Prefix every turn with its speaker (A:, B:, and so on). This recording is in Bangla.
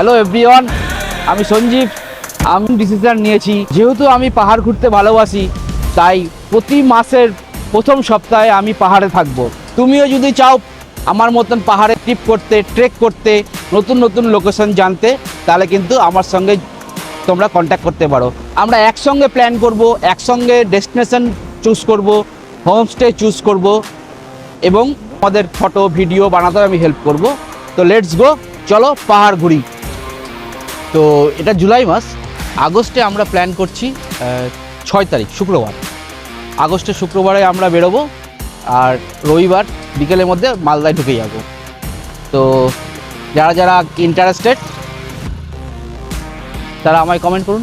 A: হ্যালো এভরিওয়ান, আমি সঞ্জীব। আমি ডিসিশন নিয়েছি, যেহেতু আমি পাহাড় ঘুরতে ভালোবাসি, তাই প্রতি মাসের প্রথম সপ্তাহে আমি পাহাড়ে থাকব। তুমিও যদি চাও আমার মতন পাহাড়ে ট্রিপ করতে, ট্রেক করতে, নতুন নতুন লোকেশন জানতে, তাহলে কিন্তু আমার সঙ্গে তোমরা কন্ট্যাক্ট করতে পারো। আমরা একসঙ্গে প্ল্যান করব, একসঙ্গে ডেস্টিনেশন চুজ করব, হোমস্টে চুজ করব এবং আমাদের ফটো ভিডিও বানাতে আমি হেল্প করব। তো লেটস গো, চলো পাহাড় ঘুরি। তো এটা জুলাই মাস, আগস্টে আমরা প্ল্যান করছি 6 তারিখ শুক্রবার। আগস্টের শুক্রবারে আমরা বেরোবো, আর রবিবার বিকেলের মধ্যে মালদায় ঢুকে যাব। তো যারা যারা ইন্টারেস্টেড তারা আমায় কমেন্ট করুন।